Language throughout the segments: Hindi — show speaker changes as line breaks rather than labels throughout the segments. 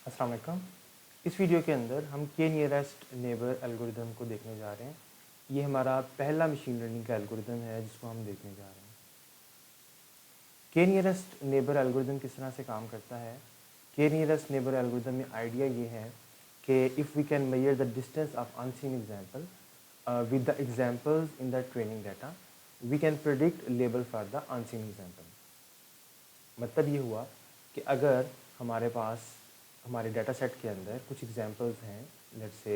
अस्सलाम वालेकुम। इस वीडियो के अंदर हम के नियरेस्ट नेबर एल्गोरिदम को देखने जा रहे हैं। ये हमारा पहला मशीन लर्निंग का एल्गोरिदम है जिसको हम देखने जा रहे हैं। के नियरेस्ट नेबर एल्गोरिदम किस तरह से काम करता है? के नियरेस्ट नेबर एल्गोरिदम में आइडिया ये है कि if we can measure the distance of unseen example with the examples in the training data we can predict label for the unseen example. मतलब ये हुआ कि अगर हमारे पास हमारे डाटा सेट के अंदर कुछ एग्जांपल्स हैं, let's say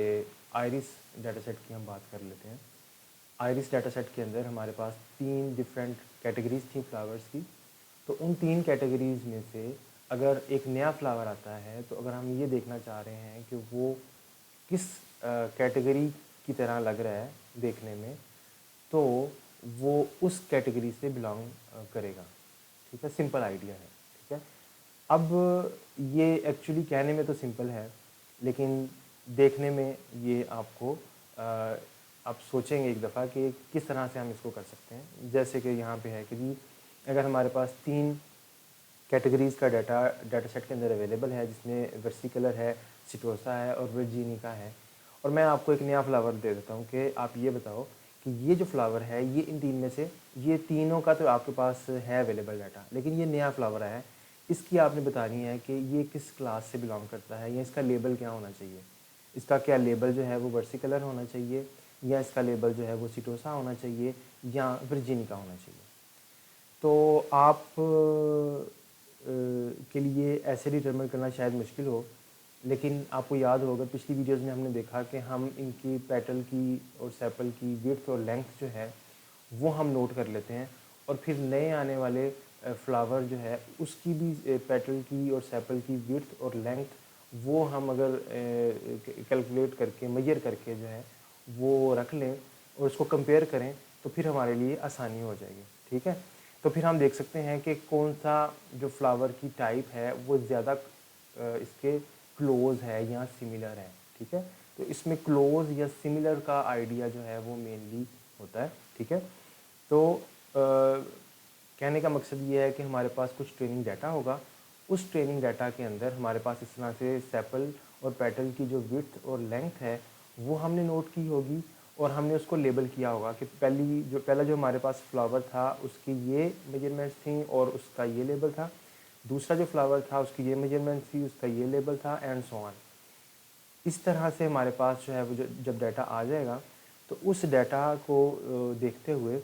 iris data set की हम बात कर लेते हैं। आइरिस डाटा सेट के अंदर हमारे पास 3 डिफरेंट कैटेगरीज थी फ्लावर्स की। तो उन 3 कैटेगरीज में से अगर एक नया फ्लावर आता है, तो अगर हम ये देखना चाह रहे हैं कि वो किस कैटेगरी की तरह लग रहा है देखने में, तो वो उस कैटेगरी से बिलोंग करेगा। ठीक है, सिंपल आइडिया है। ठीक है, अब ये एक्चुअली कहने में तो सिंपल है, लेकिन देखने में ये आपको आप सोचेंगे एक दफ़ा कि किस तरह से हम इसको कर सकते हैं। जैसे कि यहाँ पे है कि जी अगर हमारे पास 3 कैटेगरीज़ का डाटा सेट के अंदर अवेलेबल है, जिसमें वर्सिकलर है, सिटोसा है और वर्जीनिका है, और मैं आपको एक नया फ्लावर दे देता हूँ कि आप ये बताओ कि ये जो फ्लावर है ये इन 3 में से, ये तीनों का तो आपके पास है अवेलेबल डाटा, लेकिन ये नया फ्लावर है, इसकी आपने बतानी है कि ये किस क्लास से बिलोंग करता है या इसका लेबल क्या होना चाहिए। इसका क्या लेबल जो है वो वर्सिकलर होना चाहिए, या इसका लेबल जो है वो सिटोसा होना चाहिए, या वर्जीनिका होना चाहिए। तो आप के लिए ऐसे डिटरमिन करना शायद मुश्किल हो, लेकिन आपको याद होगा पिछली वीडियोस में हमने देखा कि हम इनकी पेटल की और सेपल की विड्थ और लेंथ जो है वो हम नोट कर लेते हैं, और फिर नए आने वाले फ्लावर जो है उसकी भी पेटल की और सेपल की विड्थ और लेंथ वो हम अगर कैलकुलेट करके मेजर करके जो है वो रख लें और उसको कंपेयर करें, तो फिर हमारे लिए आसानी हो जाएगी। ठीक है, तो फिर हम देख सकते हैं कि कौन सा जो फ्लावर की टाइप है वो ज़्यादा इसके क्लोज है या सिमिलर है। ठीक है, तो इसमें क्लोज या सिमिलर का आइडिया जो है वो मेनली होता है। ठीक है, तो कहने का मकसद ये है कि हमारे पास कुछ ट्रेनिंग डाटा होगा, उस ट्रेनिंग डाटा के अंदर हमारे पास इस तरह से सेपल और पेटल की जो विड्थ और लेंथ है वो हमने नोट की होगी, और हमने उसको लेबल किया होगा कि पहला जो हमारे पास फ्लावर था उसकी ये मेजरमेंट्स थी और उसका ये लेबल था, दूसरा जो फ्लावर था उसकी ये मेजरमेंट्स थी, उसका ये लेबल था, एंड सो ऑन। इस तरह से हमारे पास जो है वो जब डाटा आ जाएगा, तो उस डाटा को देखते हुए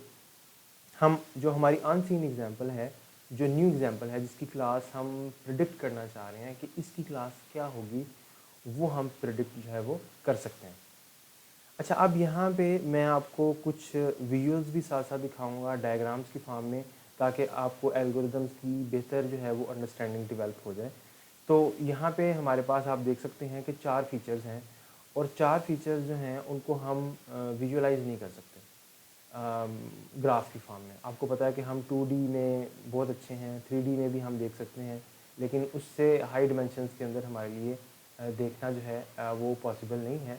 हम जो हमारी अनसीन एग्जांपल है, जो न्यू एग्जांपल है, जिसकी क्लास हम प्रिडिक्ट करना चाह रहे हैं कि इसकी क्लास क्या होगी, वो हम प्रिडिक्ट जो है वो कर सकते हैं। अच्छा, अब यहाँ पे मैं आपको कुछ विजुअल्स भी साथ साथ दिखाऊंगा डायग्राम्स की फॉर्म में, ताकि आपको एल्गोरिदम्स की बेहतर जो है वो अंडरस्टैंडिंग डेवलप हो जाए। तो यहाँ पे हमारे पास आप देख सकते हैं कि 4 फीचर्स हैं, और 4 फीचर्स जो हैं उनको हम विजुअलाइज नहीं कर सकते ग्राफ की फॉर्म में। आपको पता है कि हम 2D में बहुत अच्छे हैं, 3D में भी हम देख सकते हैं, लेकिन उससे हाई डिमेंशंस के अंदर हमारे लिए देखना जो है वो पॉसिबल नहीं है।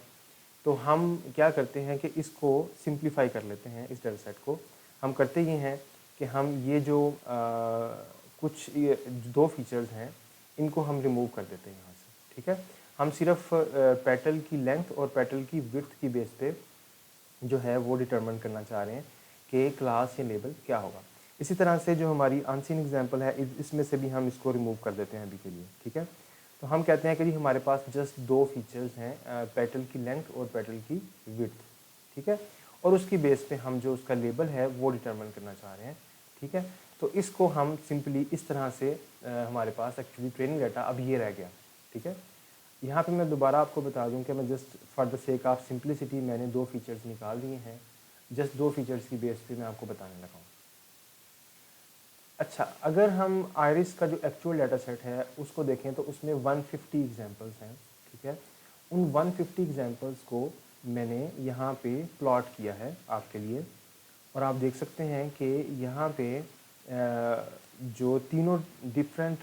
तो हम क्या करते हैं कि इसको सिंप्लीफाई कर लेते हैं। इस डाटा सेट को हम करते ये हैं कि हम ये जो कुछ ये 2 फीचर्स हैं इनको हम रिमूव कर देते हैं यहाँ से। ठीक है, हम सिर्फ पेटल की लेंथ और पेटल की विड्थ की बेस पे जो है वो डिटरमिन करना चाह रहे हैं कि क्लास या लेबल क्या होगा। इसी तरह से जो हमारी अनसीन एग्जांपल है इसमें से भी हम इसको रिमूव कर देते हैं अभी के लिए। ठीक है, तो हम कहते हैं कि जी हमारे पास जस्ट 2 फीचर्स हैं, पेटल की लेंथ और पेटल की विड्थ। ठीक है, और उसकी बेस पे हम जो उसका लेबल है वो डिटरमिन करना चाह रहे हैं। ठीक है, तो इसको हम सिंपली इस तरह से हमारे पास एक्चुअली ट्रेनिंग डाटा अब ये रह गया। ठीक है, यहाँ पे मैं दोबारा आपको बता दूं कि मैं just for the sake of simplicity मैंने 2 फीचर्स निकाल दिए हैं, जस्ट 2 फीचर्स की बेस पे मैं आपको बताने लगा हूँ। अच्छा, अगर हम आइरिस का जो एक्चुअल डाटा सेट है उसको देखें तो उसमें 150 एग्जांपल्स हैं। ठीक है, उन 150 एग्जांपल्स को मैंने यहाँ पे प्लॉट किया है आपके लिए, और आप देख सकते हैं कि यहाँ पे जो तीनों डिफरेंट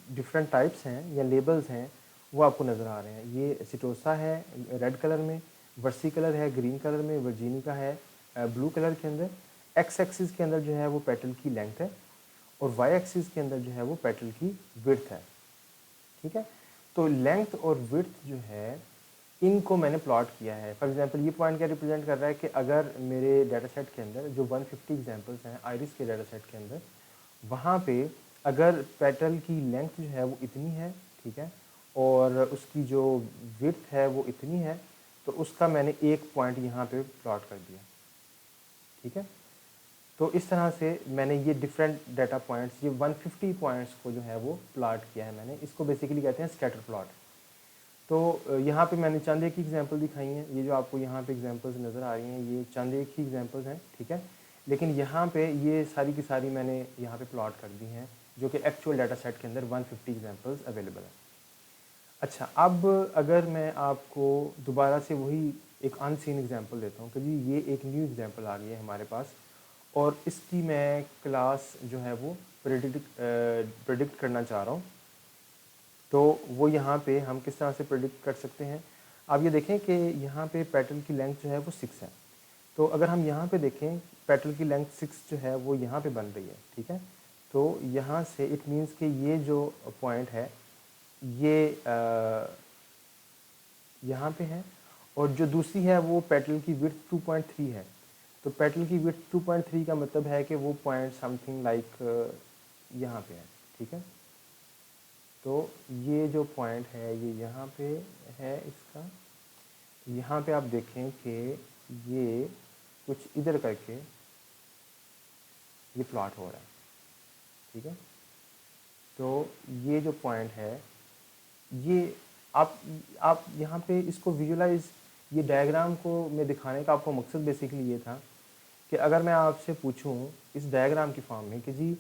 डिफरेंट टाइप्स हैं या लेबल्स हैं वो आपको नज़र आ रहे हैं। ये सिटोसा है रेड कलर में, वर्सी कलर है ग्रीन कलर में, वर्जीनिका है ब्लू कलर के अंदर। एक्स एक्सिस के अंदर जो है वो पेटल की लेंथ है, और वाई एक्सिस के अंदर जो है वो पेटल की विड्थ है। ठीक है। तो लेंथ और विड्थ जो है इनको मैंने प्लॉट किया है। फॉर एग्जांपल ये पॉइंट क्या रिप्रेजेंट कर रहा है कि अगर मेरे डाटा सेट के अंदर जो 150 एग्जांपल्स हैं आइरिस के डाटा सेट के अंदर, वहाँ पे अगर पेटल की लेंथ जो है वो इतनी है, ठीक है, और उसकी जो विड्थ है वो इतनी है, तो उसका मैंने एक पॉइंट यहाँ पे प्लॉट कर दिया, ठीक है। तो इस तरह से मैंने ये डिफरेंट डाटा पॉइंट्स, ये 150 पॉइंट्स को जो है वो प्लॉट किया है मैंने। इसको बेसिकली कहते हैं स्कैटर प्लॉट। तो यहाँ पे मैंने चंद एक ही एग्जांपल दिखाई हैं। ये जो आपको यहाँ पे एग्जांपल्स नज़र आ रही हैं ये चंद एक ही एग्जांपल्स हैं, ठीक है। लेकिन यहाँ पे ये सारी की सारी मैंने यहाँ पे प्लॉट कर दी हैं, जो कि एक्चुअल डाटा सेट के अंदर 150 एग्जांपल्स अवेलेबल हैं। अच्छा, अब अगर मैं आपको दोबारा से वही एक अनसीन एग्जांपल देता हूँ कि जी ये एक न्यू एग्जांपल आ गई है हमारे पास, और इसकी मैं क्लास जो है वो प्रेडिक्ट करना चाह रहा हूँ। तो वो यहाँ पे हम किस तरह से प्रेडिक्ट कर सकते हैं। आप ये देखें कि यहाँ पे पेटल की लेंथ जो है वो 6 है। तो अगर हम यहाँ पे देखें पेटल की लेंथ 6 जो है वो यहाँ पे बन रही है, ठीक है। तो यहाँ से इट मीन्स कि ये जो पॉइंट है ये यहाँ पे है, और जो दूसरी है वो पेटल की विड्थ 2.3 है। तो पेटल की विड्थ 2.3 का मतलब है कि वो पॉइंट समथिंग लाइक यहाँ पे है, ठीक है। तो ये जो पॉइंट है ये यहाँ पे है इसका, यहाँ पे आप देखें कि ये कुछ इधर करके ये प्लॉट हो रहा है, ठीक है। तो ये जो पॉइंट है ये आप यहाँ पे इसको विजुलाइज, ये डायग्राम को मैं दिखाने का आपको मकसद बेसिकली ये था कि अगर मैं आपसे पूछूं इस डायग्राम की फॉर्म में कि जी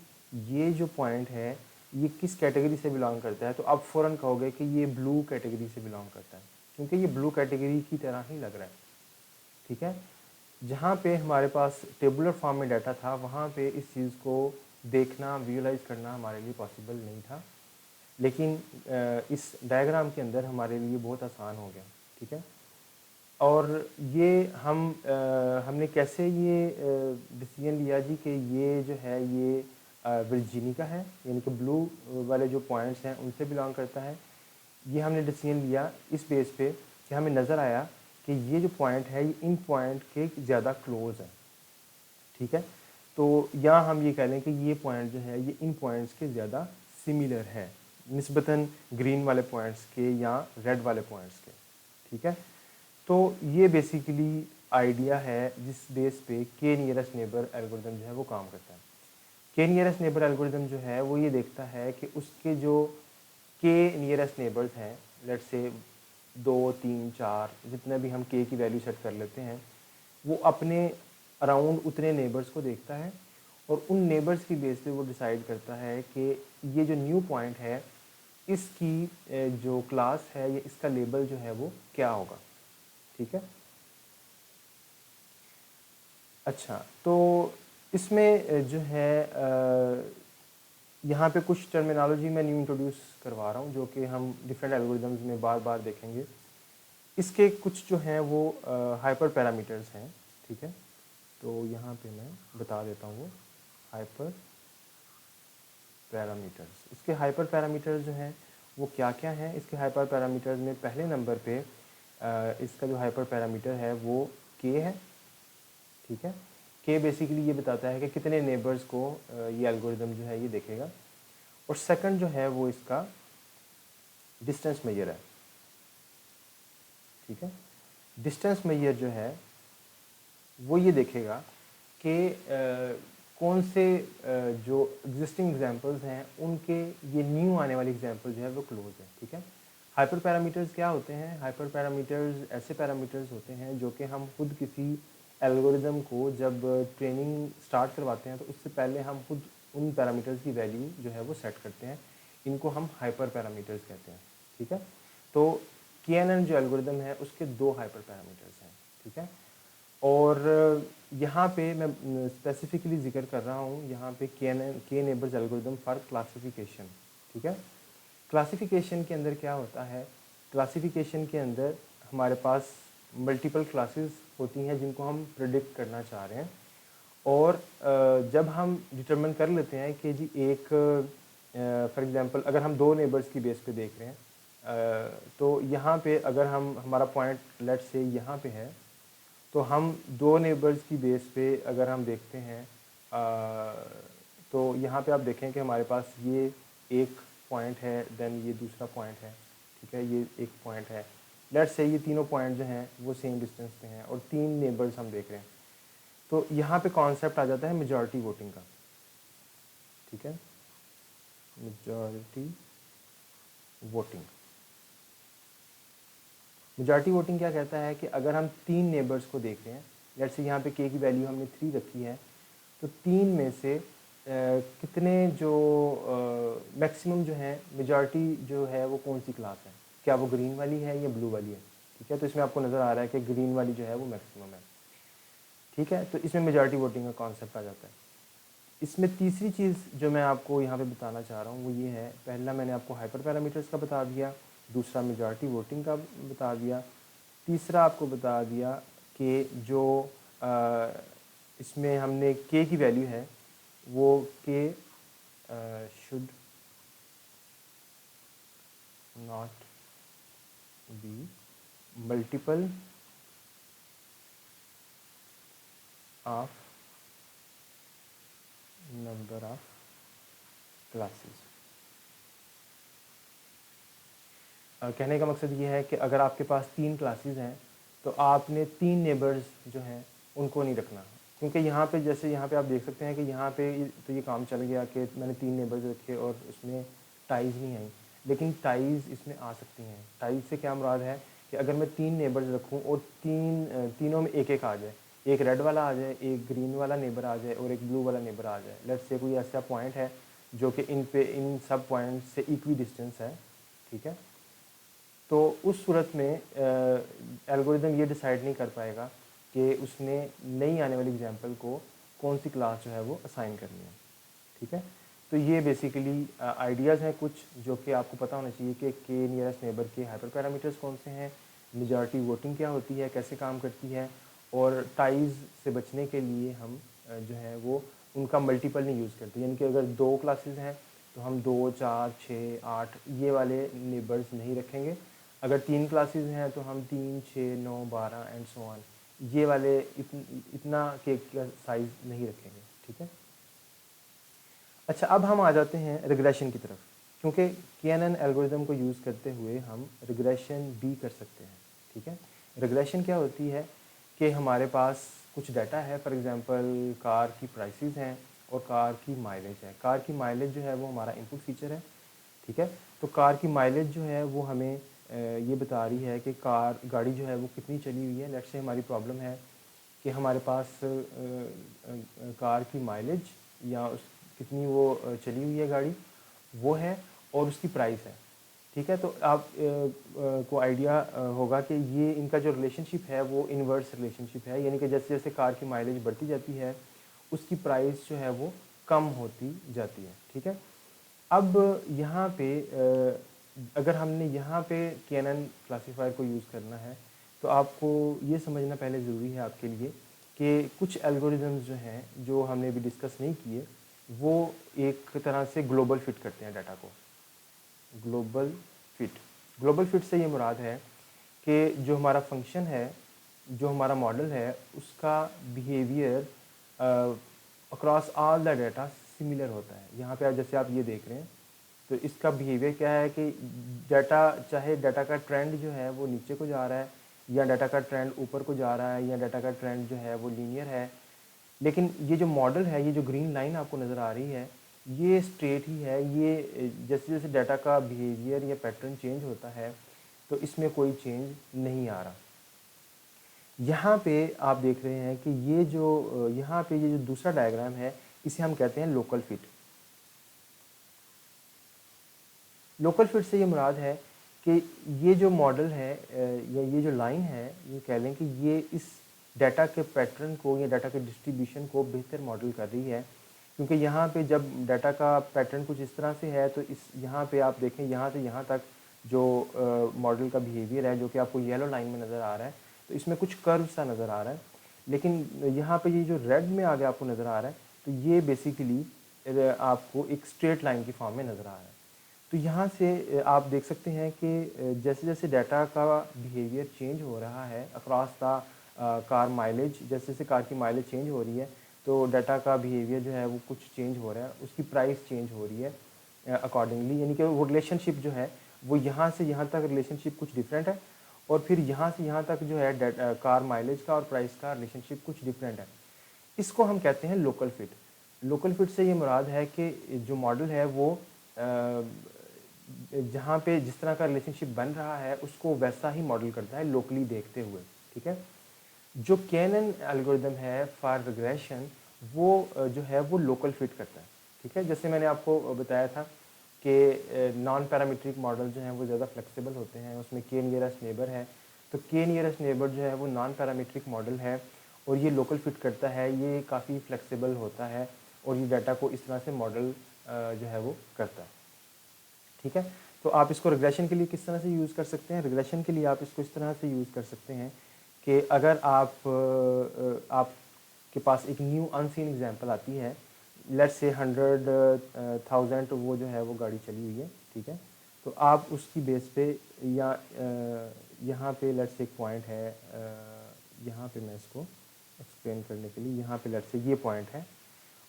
ये जो पॉइंट है ये किस कैटेगरी से बिलोंग करता है, तो आप फ़ौरन कहोगे कि ये ब्लू कैटेगरी से बिलोंग करता है, क्योंकि ये ब्लू कैटेगरी की तरह ही लग रहा है, ठीक है। जहाँ पे हमारे पास टेबुलर फॉर्म में डाटा था वहाँ पे इस चीज़ को देखना, विजुलाइज करना हमारे लिए पॉसिबल नहीं था, लेकिन इस डायग्राम के अंदर हमारे लिए बहुत आसान हो गया, ठीक है। और ये हमने कैसे ये डिसीजन लिया जी कि ये जो है ये वर्जीनी का है, यानी कि ब्लू वाले जो पॉइंट्स हैं उनसे बिलोंग करता है। ये हमने डिसीजन लिया इस बेस पे कि हमें नज़र आया कि ये जो पॉइंट है ये इन पॉइंट के ज़्यादा क्लोज है, ठीक है। तो यहाँ हम ये कह लें कि ये पॉइंट जो है ये इन पॉइंट्स के ज़्यादा सिमिलर है निस्बतन ग्रीन वाले पॉइंट्स के या रेड वाले पॉइंट्स के, ठीक है। तो ये बेसिकली आइडिया है जिस बेस पे के नियरेस्ट नेबर एल्गोरिदम जो है वो काम करता है। के नियरेस्ट नेबर एल्गोरिदम जो है वो ये देखता है कि उसके जो के नियरेस्ट नेबर्स हैं, लेट्स से 2, 3, 4 जितने भी हम के की वैल्यू सेट कर लेते हैं, वो अपने अराउंड उतने नेबर्स को देखता है और उन नेबर्स की बेस पे वो डिसाइड करता है कि ये जो न्यू पॉइंट है इसकी जो क्लास है या इसका लेबल जो है वो क्या होगा, ठीक है। अच्छा, तो इसमें जो है यहाँ पे कुछ टर्मिनोलॉजी मैं न्यू इंट्रोड्यूस करवा रहा हूँ जो कि हम डिफरेंट एल्गोरिदम्स में बार बार देखेंगे। इसके कुछ जो हैं वो हाइपर पैरामीटर्स हैं, ठीक है। तो यहाँ पे मैं बता देता हूँ वो हाइपर पैरामीटर्स। इसके हाइपर पैरामीटर्स जो हैं वो क्या क्या हैं। इसके हाइपर पैरामीटर्स में पहले नंबर पे इसका जो हाइपर पैरामीटर है वो के है, ठीक है। के बेसिकली ये बताता है कि कितने नेबर्स को ये एल्गोरिदम जो है ये देखेगा। और सेकंड जो है वो इसका डिस्टेंस मेजर है, ठीक है। डिस्टेंस मेजर जो है वो ये देखेगा कि कौन से जो एग्जिस्टिंग एग्जांपल्स हैं उनके ये न्यू आने वाली एग्जांपल जो है वो क्लोज है, ठीक है। हाइपर पैरामीटर्स क्या होते हैं? हाइपर पैरामीटर्स ऐसे पैरामीटर्स होते हैं जो कि हम खुद किसी एल्गोरिदम को जब ट्रेनिंग स्टार्ट करवाते हैं तो उससे पहले हम खुद उन पैरामीटर्स की वैल्यू जो है वो सेट करते हैं। इनको हम हाइपर पैरामीटर्स कहते हैं, ठीक है। तो KNN जो एल्गोरिदम है उसके 2 हाइपर पैरामीटर्स हैं, ठीक है। और यहाँ पे मैं स्पेसिफिकली जिक्र कर रहा हूँ यहाँ पे के नेबर्स एल्गोरिदम फॉर क्लासिफिकेशन, ठीक है। क्लासिफिकेशन के अंदर क्या होता है? क्लासिफिकेशन के अंदर हमारे पास मल्टीपल क्लासेस होती हैं जिनको हम प्रिडिक्ट करना चाह रहे हैं, और जब हम डिटरमिन कर लेते हैं कि जी एक फॉर एग्जांपल अगर हम दो नेबर्स की बेस पे देख रहे हैं, तो यहाँ पे अगर हम हमारा पॉइंट लेट से यहाँ पे है, तो हम दो नेबर्स की बेस पे अगर हम देखते हैं, तो यहाँ पे आप देखें कि हमारे पास ये एक पॉइंट है, देन ये दूसरा पॉइंट है, ठीक है, ये एक पॉइंट है। लेट्स से ये तीनों पॉइंट जो हैं वो सेम डिस्टेंस पे हैं और तीन नेबर्स हम देख रहे हैं। तो यहाँ पे कॉन्सेप्ट आ जाता है मेजॉरिटी वोटिंग का, ठीक है, मेजॉरिटी वोटिंग। मेजॉरिटी वोटिंग क्या कहता है कि अगर हम तीन नेबर्स को देख रहे हैं, लेट्स से यहाँ पे के की वैल्यू हमने 3 रखी है, तो तीन में से कितने जो मैक्सिमम जो है मेजॉरिटी जो है वो कौन सी क्लास है, क्या वो ग्रीन वाली है या ब्लू वाली है, ठीक है। तो इसमें आपको नज़र आ रहा है कि ग्रीन वाली जो है वो मैक्सिमम है, ठीक है। तो इसमें मेजॉरिटी वोटिंग का कॉन्सेप्ट आ जाता है। इसमें तीसरी चीज़ जो मैं आपको यहाँ पे बताना चाह रहा हूँ वो ये है, पहला मैंने आपको हाइपर पैरामीटर्स का बता दिया, दूसरा मेजॉरिटी वोटिंग का बता दिया, तीसरा आपको बता दिया कि जो इसमें हमने के की वैल्यू है वो के should not be multiple of number of classes. कहने का मकसद ये है कि अगर आपके पास 3 क्लासेस हैं तो आपने 3 नेबर्स जो हैं उनको नहीं रखना, क्योंकि यहाँ पे जैसे यहाँ पे आप देख सकते हैं कि यहाँ पे तो ये काम चल गया कि मैंने 3 नेबर्स रखे और उसमें टाइज नहीं आई, लेकिन टाइज इसमें आ सकती हैं। टाइज से क्या मुराद है कि अगर मैं 3 नेबर्स रखूँ और तीनों में एक एक आ जाए, एक रेड वाला आ जाए, एक ग्रीन वाला नेबर आ जाए और एक ब्लू वाला नेबर आ जाए, लेट्स से कोई ऐसा पॉइंट है जो कि इन सब पॉइंट से इक्वी डिस्टेंस है, ठीक है। तो उस सूरत में एल्गोरिदम ये डिसाइड नहीं कर पाएगा कि उसने नई आने वाली एग्जांपल को कौन सी क्लास जो है वो असाइन करनी है, ठीक है। तो ये बेसिकली आइडियाज़ हैं कुछ जो कि आपको पता होना चाहिए कि के नियरेस्ट नेबर के हाइपर पैरामीटर्स कौन से हैं, मेजॉरिटी वोटिंग क्या होती है, कैसे काम करती है, और टाइज से बचने के लिए हम जो है वो उनका मल्टीपल नहीं यूज़ करते, यानी कि अगर 2 क्लासेस हैं तो हम 2, 4, 6, 8 ये वाले नेबर्स नहीं रखेंगे। अगर 3 क्लासेस हैं तो हम 3, 6, 9, 12 एंड सो ऑन ये वाले इतना केक का साइज़ नहीं रखेंगे, ठीक है। अच्छा, अब हम आ जाते हैं रिग्रेशन की तरफ, क्योंकि केएनएन एल्गोरिदम को यूज़ करते हुए हम रिग्रेशन भी कर सकते हैं, ठीक है। रिग्रेशन क्या होती है कि हमारे पास कुछ डाटा है, फॉर एग्जांपल कार की प्राइसेस हैं और कार की माइलेज है। कार की माइलेज जो है वो हमारा इनपुट फीचर है, ठीक है। तो कार की माइलेज जो है वो हमें ये बता रही है कि गाड़ी जो है वो कितनी चली हुई है। लेट्स से हमारी प्रॉब्लम है कि हमारे पास कार की माइलेज या उस कितनी वो चली हुई है गाड़ी वो है और उसकी प्राइस है, ठीक है। तो आप को आइडिया होगा कि ये इनका जो रिलेशनशिप है वो इन्वर्स रिलेशनशिप है, यानी कि जैसे जैसे कार की माइलेज बढ़ती जाती है उसकी प्राइस जो है वो कम होती जाती है, ठीक है। अब यहाँ पे अगर हमने यहाँ पे केएनएन क्लासीफायर को यूज़ करना है तो आपको ये समझना पहले ज़रूरी है आपके लिए कि कुछ एल्गोरिदम्स जो हैं जो हमने अभी डिस्कस नहीं किए वो एक तरह से ग्लोबल फिट करते हैं डाटा को। ग्लोबल फिट से ये मुराद है कि जो हमारा फंक्शन है, जो हमारा मॉडल है, उसका behaviour across all the data similar होता है। यहाँ पे जैसे आप ये देख रहे हैं तो इसका बिहेवियर क्या है कि डाटा, चाहे डाटा का ट्रेंड जो है वो नीचे को जा रहा है या डाटा का ट्रेंड ऊपर को जा रहा है या डाटा का ट्रेंड जो है वो लीनियर है, लेकिन ये जो मॉडल है, ये जो ग्रीन लाइन आपको नज़र आ रही है, ये स्ट्रेट ही है। ये जैसे जैसे डाटा का बिहेवियर या पैटर्न चेंज होता है तो इसमें कोई चेंज नहीं आ रहा। यहाँ पे आप देख रहे हैं कि ये जो यहाँ पे ये जो दूसरा डायग्राम है इसे हम कहते हैं लोकल फिट। लोकल फिट से ये मुराद है कि ये जो मॉडल है या ये जो लाइन है, ये कह लें कि ये इस डाटा के पैटर्न को या डाटा के डिस्ट्रीब्यूशन को बेहतर मॉडल कर रही है, क्योंकि यहाँ पे जब डाटा का पैटर्न कुछ इस तरह से है तो इस यहाँ पे आप देखें यहाँ से यहाँ तक जो मॉडल का बिहेवियर है जो कि आपको येलो लाइन में नज़र आ रहा है, तो इसमें कुछ कर्व सा नज़र आ रहा है। लेकिन यहाँ पे ये जो रेड में आगे आपको नज़र आ रहा है तो ये बेसिकली आपको एक स्ट्रेट लाइन की फॉर्म में नज़र आ रहा है। तो यहाँ से आप देख सकते हैं कि जैसे जैसे डाटा का बिहेवियर चेंज हो रहा है अक्रॉस द कार माइलेज, जैसे जैसे कार की माइलेज चेंज हो रही है तो डाटा का बिहेवियर जो है वो कुछ चेंज हो रहा है, उसकी प्राइस चेंज हो रही है अकॉर्डिंगली। यानी कि वो रिलेशनशिप जो है वो यहाँ से यहाँ तक रिलेशनशिप कुछ डिफरेंट है, और फिर यहाँ से यहाँ तक जो है कार माइलेज का और प्राइस का रिलेशनशिप कुछ डिफरेंट है। इसको हम कहते हैं लोकल फिट। लोकल फिट से ये मुराद है कि जो मॉडल है वो जहाँ पे जिस तरह का रिलेशनशिप बन रहा है उसको वैसा ही मॉडल करता है लोकली देखते हुए, ठीक है। जो केनन एल्गोरिदम है फॉर रिग्रेशन वो जो है वो लोकल फिट करता है, ठीक है। जैसे मैंने आपको बताया था कि नॉन पैरामीट्रिक मॉडल जो हैं वो ज़्यादा फ्लेक्सिबल होते हैं, उसमें के नियरेस्ट नेबर है, तो के नियरेस्ट नेबर जो है वो नॉन पैरामीट्रिक मॉडल है और ये लोकल फिट करता है, ये काफ़ी फ्लेक्सिबल होता है और ये डाटा को इस तरह से मॉडल जो है वो करता है, ठीक है। तो आप इसको रिग्रेशन के लिए किस तरह से यूज़ कर सकते हैं? रिग्रेशन के लिए आप इसको इस तरह से यूज़ कर सकते हैं कि अगर आपके पास एक न्यू अनसीन एग्जांपल आती है, लेट्स से 100,000 वो जो है वो गाड़ी चली हुई है, ठीक है। तो आप उसकी बेस पे या यहाँ पे लेट्स से एक पॉइंट है, यहाँ पे मैं इसको एक्सप्लेन करने के लिए, यहाँ पे लेट्स से ये पॉइंट है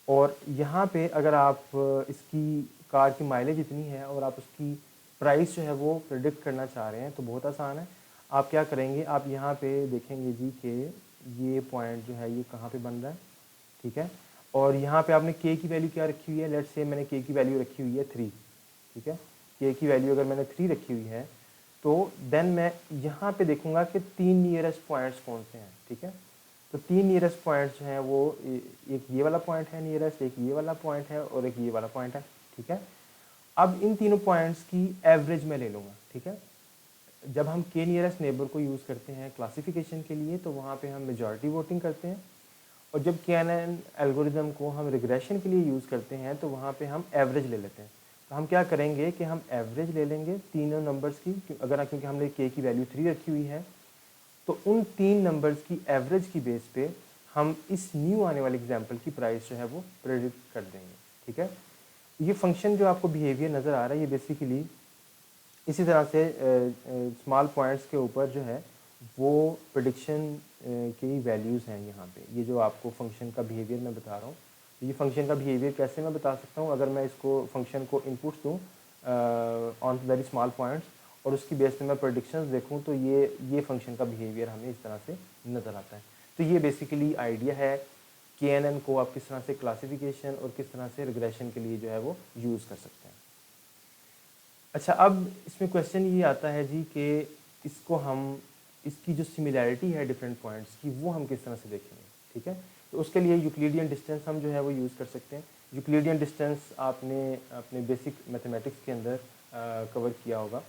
और यहाँ पे अगर आप इसकी कार की माइलेज इतनी है और आप उसकी प्राइस जो है वो प्रेडिक्ट करना चाह रहे हैं तो बहुत आसान है। आप क्या करेंगे, आप यहाँ पे देखेंगे जी कि ये पॉइंट जो है ये कहाँ पे बन रहा है, ठीक है। और यहाँ पे आपने के की वैल्यू क्या रखी हुई है, लेट्स से मैंने के की वैल्यू रखी हुई है 3, ठीक है। के की वैल्यू अगर मैंने 3 रखी हुई है तो देन मैं यहाँ पे देखूंगा कि 3 नियरेस्ट पॉइंट्स कौन से हैं, ठीक है। तो 3 नियरेस्ट पॉइंट्स जो हैं वो एक ये वाला पॉइंट है नियरेस्ट, एक ये वाला पॉइंट है और एक ये वाला पॉइंट है, ठीक है। अब इन तीनों पॉइंट्स की एवरेज मैं ले लूँगा, ठीक है। जब हम के नियरेस्ट नेबर को यूज़ करते हैं क्लासिफिकेशन के लिए तो वहाँ पे हम मेजॉरिटी वोटिंग करते हैं, और जब केनन एल्गोरिदम को हम रिग्रेशन के लिए यूज़ करते हैं तो वहाँ पे हम एवरेज ले लेते हैं। तो हम क्या करेंगे कि हम एवरेज ले लेंगे तीनों नंबर्स की, क्योंकि हमने के की वैल्यू 3 रखी हुई है, तो उन 3 नंबर्स की एवरेज की बेस पे हम इस न्यू आने वाले एग्जाम्पल की प्राइस जो है वो प्रेडिक्ट कर देंगे, ठीक है। ये फंक्शन जो आपको बिहेवियर नज़र आ रहा है ये बेसिकली इसी तरह से स्मॉल पॉइंट्स के ऊपर जो है वो प्रेडिक्शन की वैल्यूज़ हैं यहाँ पे। ये जो आपको फंक्शन का बिहेवियर मैं बता रहा हूँ, ये फंक्शन का बिहेवियर कैसे मैं बता सकता हूँ, अगर मैं इसको फंक्शन को इनपुट्स दूँ ऑन वेरी स्मॉल पॉइंट्स और उसकी बेस पे मैं प्रेडिक्शंस देखूँ तो ये फंक्शन का बिहेवियर हमें इस तरह से नज़र आता है। तो ये बेसिकली आइडिया है KNN को आप किस तरह से क्लासिफिकेशन और किस तरह से रिग्रेशन के लिए जो है वो यूज़ कर सकते हैं। अच्छा, अब इसमें क्वेश्चन ये आता है जी कि इसको हम इसकी जो सिमिलैरिटी है डिफरेंट पॉइंट्स की वो हम किस तरह से देखेंगे, ठीक है। तो उसके लिए यूक्लिडियन डिस्टेंस हम जो है वो यूज़ कर सकते हैं। यूक्लिडियन डिस्टेंस आपने अपने बेसिक मैथमेटिक्स के अंदर कवर किया होगा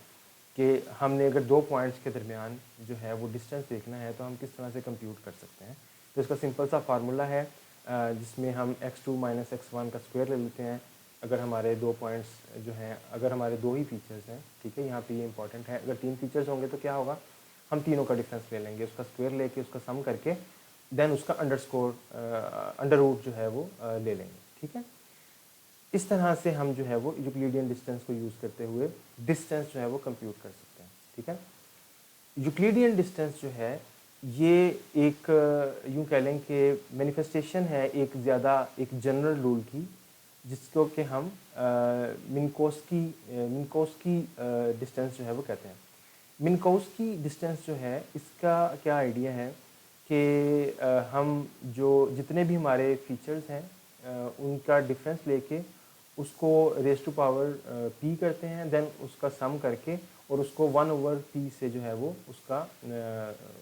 कि हमने अगर दो पॉइंट्स के दरमियान जो है वो डिस्टेंस देखना है तो हम किस तरह से कंप्यूट कर सकते हैं। तो इसका सिंपल सा फार्मूला है जिसमें हम x2 - x1 का स्क्वायर ले लेते हैं अगर हमारे दो पॉइंट्स जो हैं, अगर हमारे दो ही फीचर्स हैं, ठीक है। यहाँ पे ये इंपॉर्टेंट है, अगर 3 फीचर्स होंगे तो क्या होगा, हम तीनों का डिफरेंस ले लेंगे, उसका स्क्वायर लेके उसका सम करके देन उसका अंडर रूट जो है वो ले लेंगे, ठीक है। इस तरह से हम जो है वो यूक्लिडियन डिस्टेंस को यूज़ करते हुए डिस्टेंस जो है वो कंप्यूट कर सकते हैं, ठीक है। यूक्लिडियन डिस्टेंस जो है ये एक यूँ कह लें कि मैनिफेस्टेशन है एक जनरल रूल की, जिसको कि हम मिन्कोव्स्की डिस्टेंस जो है वो कहते हैं। मिन्कोव्स्की डिस्टेंस जो है इसका क्या आइडिया है कि हम जो जितने भी हमारे फीचर्स हैं उनका डिफरेंस लेके उसको रेज़ टू पावर p करते हैं, देन उसका सम करके और उसको 1/p से जो है वो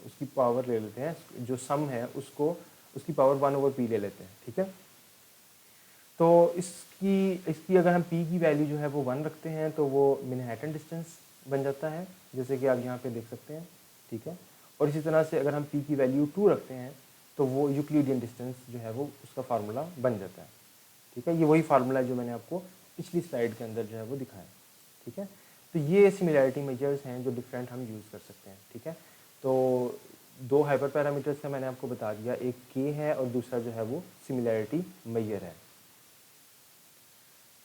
उसकी पावर ले लेते हैं, जो सम है उसकी पावर 1/p ले लेते हैं, ठीक है। तो इसकी अगर हम p की वैल्यू जो है वो 1 रखते हैं तो वो मैनहट्टन डिस्टेंस बन जाता है, जैसे कि आप यहाँ पे देख सकते हैं, ठीक है। और इसी तरह से अगर हम p की वैल्यू 2 रखते हैं तो वो यूक्लिडियन डिस्टेंस जो है वो उसका फार्मूला बन जाता है, ठीक है। ये वही फार्मूला है जो मैंने आपको पिछली स्लाइड के अंदर जो है वो दिखाया, ठीक है। तो ये सिमिलैरिटी मेजर्स हैं जो डिफरेंट हम यूज़ कर सकते हैं, ठीक है। तो दो हाइपर पैरामीटर्स का मैंने आपको बता दिया, एक के है और दूसरा जो है वो सिमिलैरिटी मेजर है।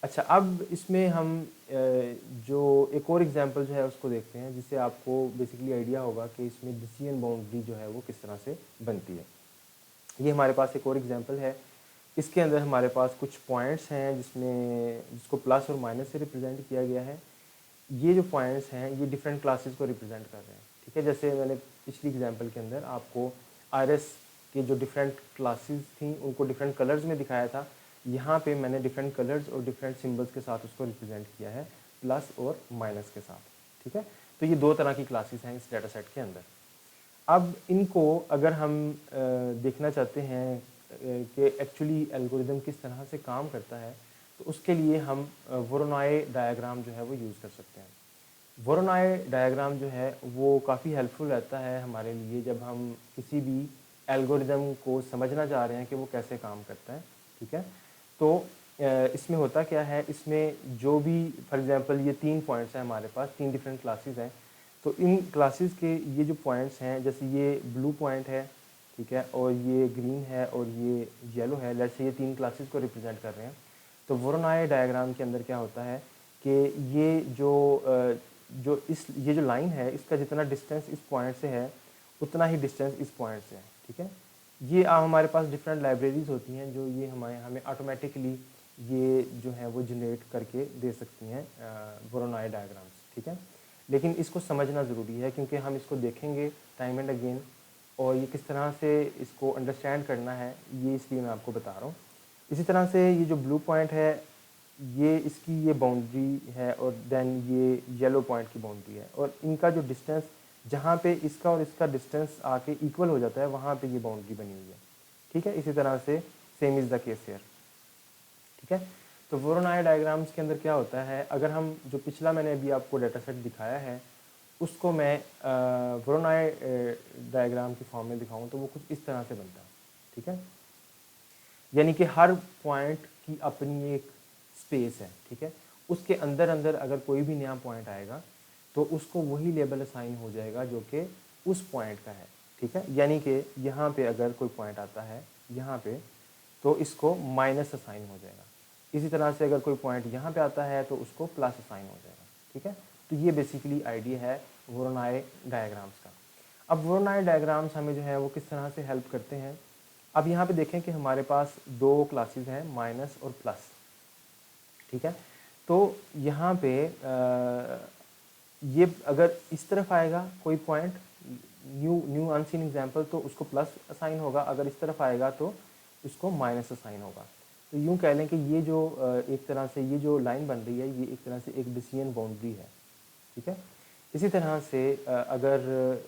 अच्छा, अब इसमें हम जो एक और एग्जांपल जो है उसको देखते हैं, जिससे आपको बेसिकली आइडिया होगा कि इसमें डिसीजन बाउंड्री जो है वो किस तरह से बनती है। ये हमारे पास एक और एग्जांपल है। इसके अंदर हमारे पास कुछ पॉइंट्स हैं जिसको प्लस और माइनस से रिप्रेजेंट किया गया है। ये जो पॉइंट्स हैं ये डिफरेंट क्लासेस को रिप्रेजेंट कर रहे हैं, ठीक है। जैसे मैंने पिछली एग्जांपल के अंदर आपको आरएस के जो डिफरेंट क्लासेस थी उनको डिफरेंट कलर्स में दिखाया था। यहाँ पे मैंने डिफरेंट कलर्स और डिफरेंट सिंबल्स के साथ उसको रिप्रेजेंट किया है, प्लस और माइनस के साथ, ठीक है। तो ये दो तरह की क्लासेस हैं इस डाटा सेट के अंदर। अब इनको अगर हम देखना चाहते हैं कि एक्चुअली एल्गोरिदम किस तरह से काम करता है, तो उसके लिए हम वोरोनॉय डायग्राम जो है वो यूज़ कर सकते हैं। वोरोनॉय डायग्राम जो है वो काफ़ी हेल्पफुल रहता है हमारे लिए जब हम किसी भी एल्गोरिदम को समझना चाह रहे हैं कि वो कैसे काम करता है, ठीक है। तो इसमें होता क्या है, इसमें जो भी फॉर एग्जांपल ये 3 पॉइंट्स हैं हमारे पास, 3 डिफरेंट क्लासेस हैं। तो इन क्लासेस के ये जो पॉइंट्स हैं, जैसे ये ब्लू पॉइंट है, ठीक है, और ये ग्रीन है और ये येलो है, लेट्स से ये 3 क्लासेस को रिप्रेजेंट कर रहे हैं। तो वोरोनॉय डायग्राम के अंदर क्या होता है कि ये जो लाइन है इसका जितना डिस्टेंस इस पॉइंट से है उतना ही डिस्टेंस इस पॉइंट से है, ठीक है। ये हमारे पास डिफरेंट लाइब्रेरीज होती हैं जो ये हमें ऑटोमेटिकली ये जो है वो जनरेट करके दे सकती हैं वोरोनॉय डायग्राम्स, ठीक है। लेकिन इसको समझना ज़रूरी है क्योंकि हम इसको देखेंगे टाइम एंड अगेन, और ये किस तरह से इसको अंडरस्टैंड करना है ये इसलिए मैं आपको बता रहा हूँ। इसी तरह से ये जो ब्लू पॉइंट है ये इसकी ये बाउंड्री है, और देन ये येलो पॉइंट की बाउंड्री है, और इनका जो डिस्टेंस जहाँ पे इसका और इसका डिस्टेंस आके इक्वल हो जाता है वहाँ पे ये बाउंड्री बनी हुई है, ठीक है। इसी तरह से same is the case here, ठीक है। तो वोरोनॉय डायग्राम्स के अंदर क्या होता है, अगर हम जो पिछला मैंने अभी आपको डाटा सेट दिखाया है उसको मैं वोरोनॉय डायग्राम की फॉर्म में दिखाऊं तो वो कुछ इस तरह से बनता है, ठीक है। यानी कि हर पॉइंट की अपनी एक स्पेस है, ठीक है। उसके अंदर अंदर अगर कोई भी नया पॉइंट आएगा तो उसको वही लेबल असाइन हो जाएगा जो कि उस पॉइंट का है, ठीक है। यानी कि यहाँ पे अगर कोई पॉइंट आता है यहाँ पे तो इसको माइनस असाइन हो जाएगा। इसी तरह से अगर कोई पॉइंट यहाँ पे आता है तो उसको प्लस असाइन हो जाएगा, ठीक है। तो ये बेसिकली आइडिया है वोरोनॉय डायग्राम्स का। अब वोरोनॉय डायग्राम्स हमें जो है वो किस तरह से हेल्प करते हैं। अब यहाँ पे देखें कि हमारे पास दो क्लासेस हैं, माइनस और प्लस, ठीक है। तो यहाँ पे ये अगर इस तरफ आएगा कोई पॉइंट न्यू अनसीन एग्जांपल तो उसको प्लस असाइन होगा, अगर इस तरफ आएगा तो उसको माइनस असाइन होगा। तो यूँ कह लें कि ये जो एक तरह से ये जो लाइन बन रही है ये एक तरह से एक डिसीजन बाउंड्री है, ठीक है। इसी तरह से अगर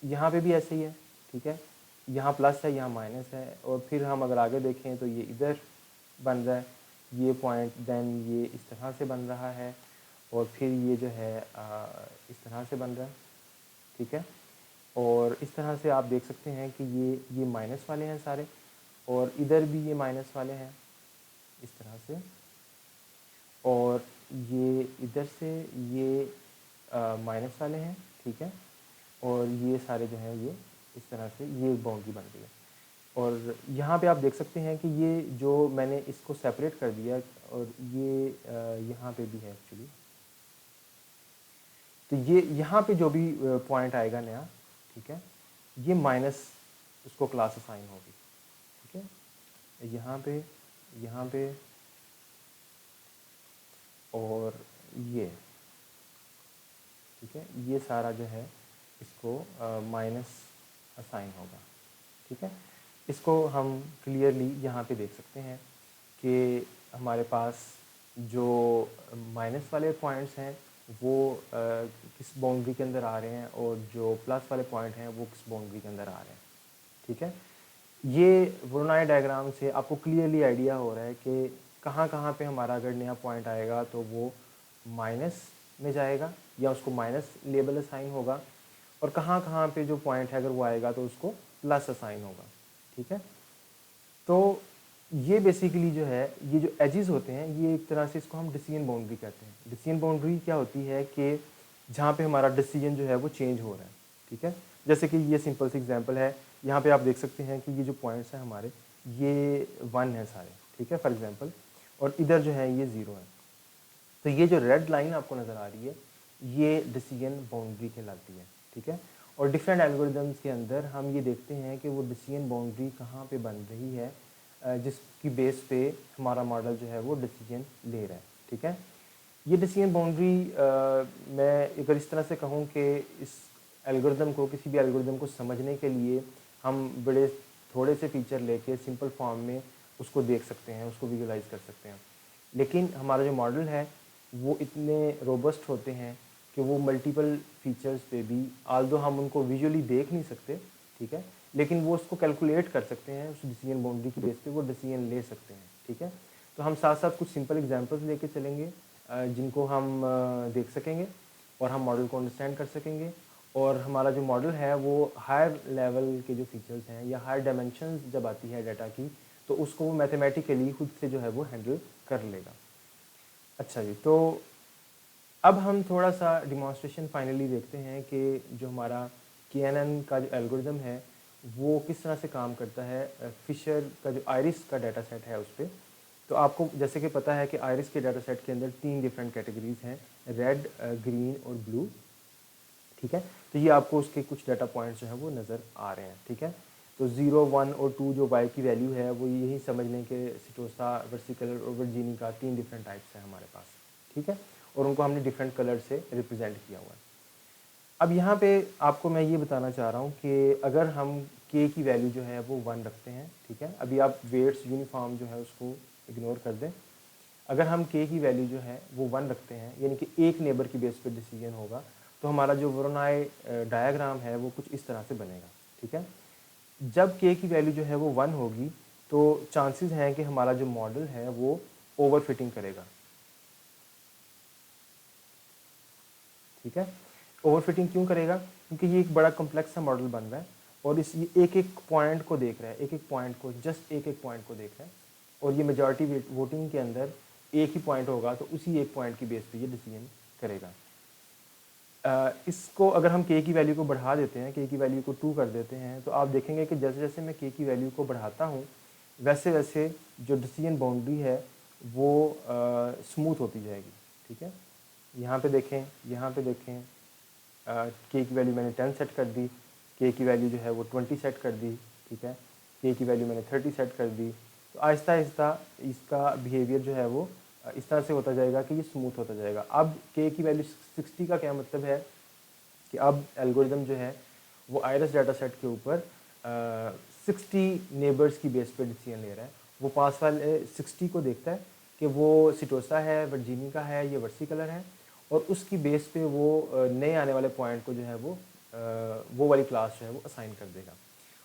यहाँ पे भी ऐसे ही है, ठीक है, यहाँ प्लस है यहाँ माइनस है, और फिर हम अगर आगे देखें तो ये इधर बन रहा है ये पॉइंट, देन ये इस तरह से बन रहा है, और फिर ये जो है इस तरह से बन रहा है, ठीक है। और इस तरह से आप देख सकते हैं कि ये माइनस वाले हैं सारे, और इधर भी ये माइनस वाले हैं इस तरह से, और ये इधर से ये माइनस वाले हैं, ठीक है। और ये सारे जो हैं ये इस तरह से ये बाउंड्री बन रही है। और यहाँ पे आप देख सकते हैं कि ये जो मैंने इसको सेपरेट कर दिया, और ये यहाँ पे भी है एक्चुअली। तो ये यहाँ पे जो भी पॉइंट आएगा नया, ठीक है, ये माइनस उसको क्लास असाइन होगी, ठीक है। यहाँ पे और ये, ठीक है, ये सारा जो है इसको माइनस असाइन होगा, ठीक है। इसको हम क्लियरली यहाँ पे देख सकते हैं कि हमारे पास जो माइनस वाले पॉइंट्स हैं वो किस बाउंड्री के अंदर आ रहे हैं, और जो प्लस वाले पॉइंट हैं वो किस बाउंड्री के अंदर आ रहे हैं, ठीक है। ये वोरोनॉय डायग्राम से आपको क्लियरली आइडिया हो रहा है कि कहाँ कहाँ पे हमारा अगर नया पॉइंट आएगा तो वो माइनस में जाएगा या उसको माइनस लेबल असाइन होगा, और कहाँ कहाँ पे जो पॉइंट है अगर वो आएगा तो उसको प्लस असाइन होगा, ठीक है। तो ये बेसिकली जो है ये जो एजेस होते हैं ये एक तरह से इसको हम डिसीजन बाउंड्री कहते हैं। डिसीजन बाउंड्री क्या होती है कि जहाँ पे हमारा डिसीजन जो है वो चेंज हो रहा है, ठीक है। जैसे कि ये सिंपल सी एग्जांपल है, यहाँ पे आप देख सकते हैं कि ये जो पॉइंट्स हैं हमारे ये 1 है सारे, ठीक है, फॉर एग्जांपल। और इधर जो है ये 0 है। तो ये जो रेड लाइन आपको नज़र आ रही है ये डिसीजन बाउंड्री कहलाती है, ठीक है। और डिफरेंट एल्गोरिदम्स के अंदर हम ये देखते हैं कि वो डिसीजन बाउंड्री कहाँ पे बन रही है, जिसकी बेस पे हमारा मॉडल जो है वो डिसीजन ले रहा है, ठीक है। ये डिसीजन बाउंड्री मैं अगर इस तरह से कहूँ कि इस एल्गोरिदम को, किसी भी एल्गोरिदम को समझने के लिए हम बड़े थोड़े से फीचर लेके सिंपल फॉर्म में उसको देख सकते हैं, उसको विजुलाइज कर सकते हैं। लेकिन हमारा जो मॉडल है वो इतने रोबस्ट होते हैं कि वो मल्टीपल फीचर्स पे भी, आल्दो हम उनको विजुअली देख नहीं सकते, ठीक है, लेकिन वो उसको कैलकुलेट कर सकते हैं, उस डिसीजन बाउंड्री की बेस पे वो डिसीजन ले सकते हैं, ठीक है। तो हम साथ साथ कुछ सिंपल एग्जांपल्स लेके चलेंगे जिनको हम देख सकेंगे और हम मॉडल को अंडरस्टैंड कर सकेंगे, और हमारा जो मॉडल है वो हायर लेवल के जो फीचर्स हैं या हायर डायमेंशंस जब आती है डाटा की, तो उसको वो मैथमेटिकली खुद से जो है वो हैंडल कर लेगा। अच्छा जी, तो अब हम थोड़ा सा डिमॉन्स्ट्रेशन फाइनली देखते हैं कि जो हमारा KNN का जो एल्गोरिदम है वो किस तरह से काम करता है फिशर का जो आयरिस का डाटा सेट है उस पर। तो आपको जैसे कि पता है कि आयरिस के डाटा सेट के अंदर 3 डिफरेंट कैटेगरीज हैं, रेड, ग्रीन और ब्लू, ठीक है। तो ये आपको उसके कुछ डाटा पॉइंट्स जो है वो नज़र आ रहे हैं, ठीक है। तो 0, 1 और 2 जो वाई की वैल्यू है वो यही समझ लें कि सिटोसा, वर्सिकलर और वर्जीनी का 3 डिफरेंट टाइप्स हैं हमारे पास, ठीक है, और उनको हमने डिफरेंट कलर से रिप्रेजेंट किया हुआ है। अब यहाँ पे आपको मैं ये बताना चाह रहा हूँ कि अगर हम के की वैल्यू जो है वो 1 रखते हैं, ठीक है, अभी आप वेट्स यूनिफॉर्म जो है उसको इग्नोर कर दें। अगर हम के की वैल्यू जो है वो 1 रखते हैं, यानी कि एक नेबर की बेस पे डिसीजन होगा, तो हमारा जो वोरोनॉई डायग्राम है वो कुछ इस तरह से बनेगा, ठीक है। जब के की वैल्यू जो है वो 1 होगी तो चांसेस हैं कि हमारा जो मॉडल है वो ओवरफिटिंग करेगा, ठीक है। ओवरफिटिंग क्यों करेगा? क्योंकि ये एक बड़ा कॉम्प्लेक्स सा मॉडल बन रहा है और इस ये एक एक पॉइंट को देख रहा है, एक एक पॉइंट को, जस्ट एक एक पॉइंट को देख रहा है, और ये मेजॉरिटी वोटिंग के अंदर एक ही पॉइंट होगा तो उसी एक पॉइंट की बेस पे ये डिसीजन करेगा। इसको अगर हम के की वैल्यू को बढ़ा देते हैं, के की वैल्यू को 2 कर देते हैं, तो आप देखेंगे कि जैसे जैसे मैं के की वैल्यू को बढ़ाता हूँ वैसे वैसे जो डिसीजन बाउंड्री है वो स्मूथ होती जाएगी, ठीक है। यहाँ पे देखें, यहाँ पे देखें, के की वैल्यू मैंने 10 सेट कर दी, के की वैल्यू जो है वो 20 सेट कर दी, ठीक है, के की वैल्यू मैंने 30 सेट कर दी। तो आहिस्ता आहिस्ता इसका बिहेवियर जो है वो इस तरह से होता जाएगा कि ये स्मूथ होता जाएगा। अब के की वैल्यू 60 का क्या मतलब है कि अब एल्गोरिदम जो है वो आयरस डाटा सेट के ऊपर 60 नेबर्स की बेस पे डिसीजन ले रहा है। वो पास वाले 60 को देखता है कि वो सिटोसा है, वर्जीनी का है, ये वर्सिकलर है, और उसकी बेस पे वो नए आने वाले पॉइंट को जो है वो वाली क्लास जो है वो असाइन कर देगा।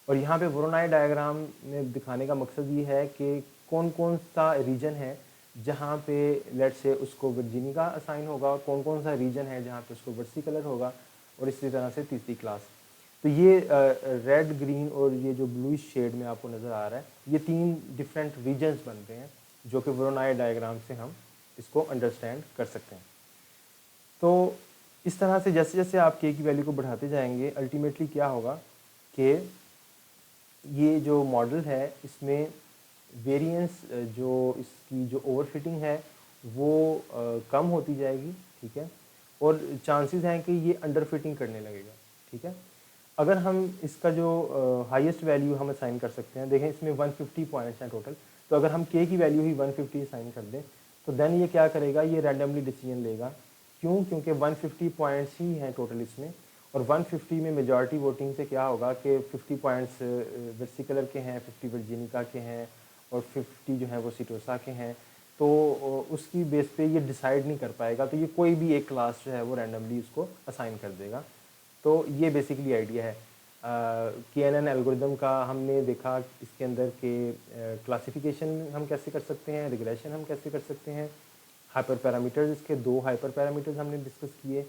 और यहाँ पे वोरोनॉई डायग्राम में दिखाने का मकसद ये है कि कौन कौन सा रीजन है जहाँ पे लेट से उसको वर्जीनी का असाइन होगा, और कौन कौन सा रीजन है जहाँ पे उसको वर्सिकलर होगा, और इसी तरह से तीसरी क्लास। तो ये रेड, ग्रीन और ये जो ब्लू शेड में आपको नज़र आ रहा है, ये 3 डिफरेंट रीजन्स बनते हैं जो कि वोरोनॉई डायग्राम से हम इसको अंडरस्टैंड कर सकते हैं। तो इस तरह से जैसे जैसे आप के की वैल्यू को बढ़ाते जाएंगे, अल्टीमेटली क्या होगा कि ये जो मॉडल है इसमें वेरिएंस जो इसकी जो ओवरफिटिंग है वो कम होती जाएगी, ठीक है, और चांसेस हैं कि ये अंडरफिटिंग करने लगेगा, ठीक है। अगर हम इसका जो हाईएस्ट वैल्यू हम असाइन कर सकते हैं, देखें इसमें 150 पॉइंट्स हैं टोटल, तो अगर हम के की वैल्यू ही 150 असाइन कर दें तो देन ये क्या करेगा, ये रैंडमली डिसीजन लेगा। क्यों? क्योंकि 150 पॉइंट्स ही हैं टोटल इसमें, और 150 में मेजॉरिटी वोटिंग से क्या होगा कि 50 पॉइंट्स वर्सिकलर के हैं, 50 वर्जीनिका के हैं, और 50 जो है वो सिटोसा के हैं। तो उसकी बेस पे ये डिसाइड नहीं कर पाएगा, तो ये कोई भी एक क्लास जो है वो रैंडमली उसको असाइन कर देगा। तो ये बेसिकली आइडिया है KNN एल्गोरिदम का। हमने देखा इसके अंदर के क्लासिफिकेशन हम कैसे कर सकते हैं, रिग्रेशन हम कैसे कर सकते हैं, हाइपर पैरामीटर्स, इसके 2 हाइपर पैरामीटर्स हमने डिस्कस किए,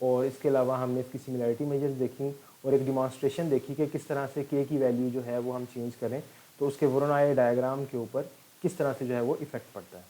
और इसके अलावा हमने इसकी सिमिलरिटी मेजर्स देखी, और एक डिमॉन्स्ट्रेशन देखी कि किस तरह से के की वैल्यू जो है वो हम चेंज करें तो उसके वोरोनॉई डायग्राम के ऊपर किस तरह से जो है वो इफ़ेक्ट पड़ता है।